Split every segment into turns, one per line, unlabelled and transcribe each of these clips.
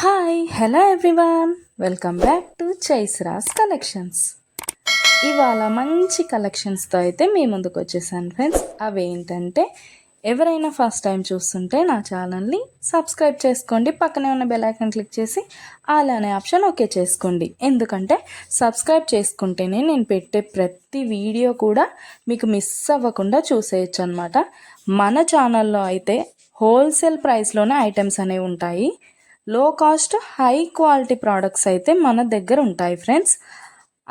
Hi hello everyone, welcome back to చైస్రాస్ collections. ఇవాళ మంచి కలెక్షన్స్తో అయితే మీ ముందుకు వచ్చేసాను ఫ్రెండ్స్. అవేంటంటే ఎవరైనా ఫస్ట్ టైం చూస్తుంటే నా ఛానల్ని సబ్స్క్రైబ్ చేసుకోండి, పక్కనే ఉన్న బెల్ ఐకాన్ క్లిక్ చేసి ఆల్ అనే ఆప్షన్ ఓకే చేసుకోండి. ఎందుకంటే సబ్స్క్రైబ్ చేసుకుంటేనే నేను పెట్టే ప్రతి వీడియో కూడా మీకు మిస్ అవ్వకుండా చూసేయచ్చు అనమాట. మన ఛానల్లో అయితే హోల్సేల్ ప్రైస్లోనే ఐటమ్స్ అనేవి ఉంటాయి. లో కాస్ట్ హై క్వాలిటీ ప్రోడక్ట్స్ అయితే మన దగ్గర ఉంటాయి ఫ్రెండ్స్.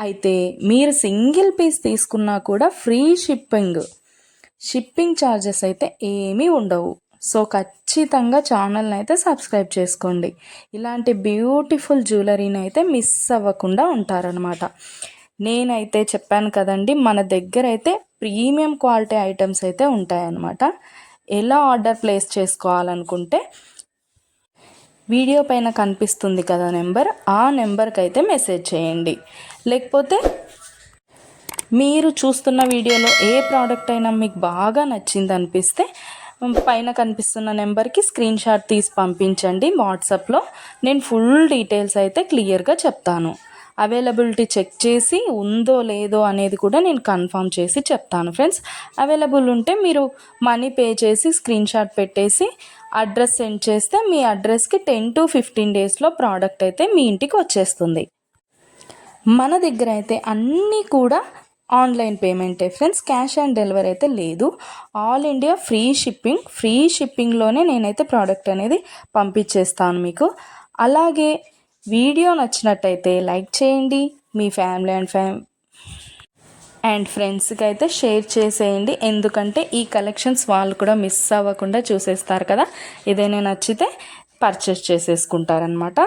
అయితే మీరు సింగిల్ పీస్ తీసుకున్నా కూడా ఫ్రీ షిప్పింగ్ ఛార్జెస్ అయితే ఏమీ ఉండవు. సో ఖచ్చితంగా ఛానల్ని అయితే సబ్స్క్రైబ్ చేసుకోండి. ఇలాంటి బ్యూటిఫుల్ జ్యువెలరీని అయితే మిస్ అవ్వకుండా ఉంటారనమాట. నేనైతే చెప్పాను కదండి, మన దగ్గర అయితే ప్రీమియం క్వాలిటీ ఐటమ్స్ అయితే ఉంటాయన్నమాట. ఎలా ఆర్డర్ ప్లేస్ చేసుకోవాలనుకుంటే వీడియో పైన కనిపిస్తుంది కదా నెంబర్, ఆ నెంబర్కి అయితే మెసేజ్ చేయండి. లేకపోతే మీరు చూస్తున్న వీడియోలో ఏ ప్రోడక్ట్ అయినా మీకు బాగా నచ్చింది అనిపిస్తే పైన కనిపిస్తున్న నెంబర్కి స్క్రీన్ షాట్ తీసి పంపించండి వాట్సాప్లో. నేను ఫుల్ డీటెయిల్స్ అయితే క్లియర్గా చెప్తాను. అవైలబిలిటీ చెక్ చేసి ఉందో లేదో అనేది కూడా నేను కన్ఫర్మ్ చేసి చెప్తాను ఫ్రెండ్స్. అవైలబుల్ ఉంటే మీరు మనీ పే చేసి స్క్రీన్ షాట్ పెట్టేసి అడ్రస్ సెండ్ చేస్తే మీ అడ్రస్కి 10 to 15 డేస్లో ప్రోడక్ట్ అయితే మీ ఇంటికి వచ్చేస్తుంది. మన దగ్గర అయితే అన్నీ కూడా ఆన్లైన్ పేమెంటే ఫ్రెండ్స్, క్యాష్ ఆన్ డెలివరీ అయితే లేదు. ఆల్ ఇండియా ఫ్రీ షిప్పింగ్లోనే నేనైతే ప్రోడక్ట్ అనేది పంపించేస్తాను మీకు. అలాగే వీడియో నచ్చినట్టయితే లైక్ చేయండి, మీ ఫ్యామిలీ అండ్ ఫ్రెండ్స్కి అయితే షేర్ చేసేయండి. ఎందుకంటే ఈ కలెక్షన్స్ వాళ్ళు కూడా మిస్ అవ్వకుండా చూసేస్తారు కదా, ఏదైనా నచ్చితే పర్చేస్ చేసేసుకుంటారనమాట.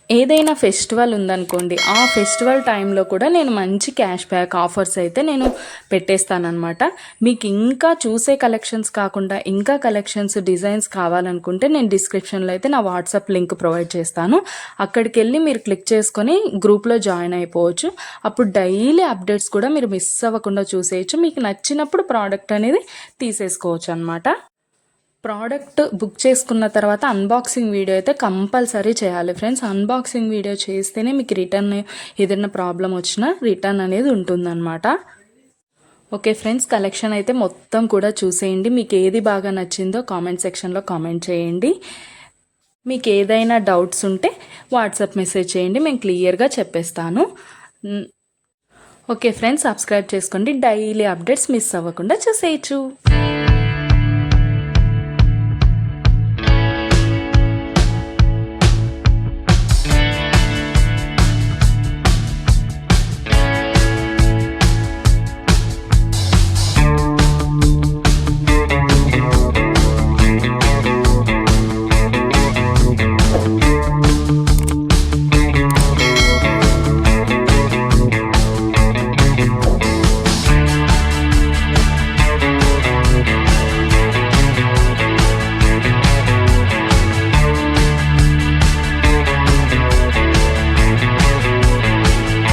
ఏదైనా ఫెస్టివల్ ఉందనుకోండి, ఆ ఫెస్టివల్ టైంలో కూడా నేను మంచి క్యాష్ బ్యాక్ ఆఫర్స్ అయితే నేను పెట్టేస్తానమాట. మీకు ఇంకా చూసే కలెక్షన్స్ కాకుండా ఇంకా కలెక్షన్స్ డిజైన్స్ కావాలనుకుంటే నేను డిస్క్రిప్షన్లో అయితే నా వాట్సాప్ లింక్ ప్రొవైడ్ చేస్తాను. అక్కడికి వెళ్ళి మీరు క్లిక్ చేసుకొని గ్రూప్లో జాయిన్ అయిపోవచ్చు. అప్పుడు డైలీ అప్డేట్స్ కూడా మీరు మిస్ అవ్వకుండా చూసేయచ్చు. మీకు నచ్చినప్పుడు ప్రోడక్ట్ అనేది తీసేసుకోవచ్చు అనమాట. ప్రోడక్ట్ బుక్ చేసుకున్న తర్వాత అన్బాక్సింగ్ వీడియో అయితే కంపల్సరీ చేయాలి ఫ్రెండ్స్. అన్బాక్సింగ్ వీడియో చేస్తేనే మీకు రిటర్న్ ఏదైనా ప్రాబ్లం వచ్చినా రిటర్న్ అనేది ఉంటుందన్నమాట. ఓకే ఫ్రెండ్స్, కలెక్షన్ అయితే మొత్తం కూడా చూసేయండి. మీకు ఏది బాగా నచ్చిందో కామెంట్ సెక్షన్లో కామెంట్ చేయండి. మీకు ఏదైనా డౌట్స్ ఉంటే వాట్సాప్ మెసేజ్ చేయండి, మేము క్లియర్గా చెప్పేస్తాను. ఓకే ఫ్రెండ్స్, సబ్స్క్రైబ్ చేసుకోండి, డైలీ అప్డేట్స్ మిస్ అవ్వకుండా చూసేయచ్చు.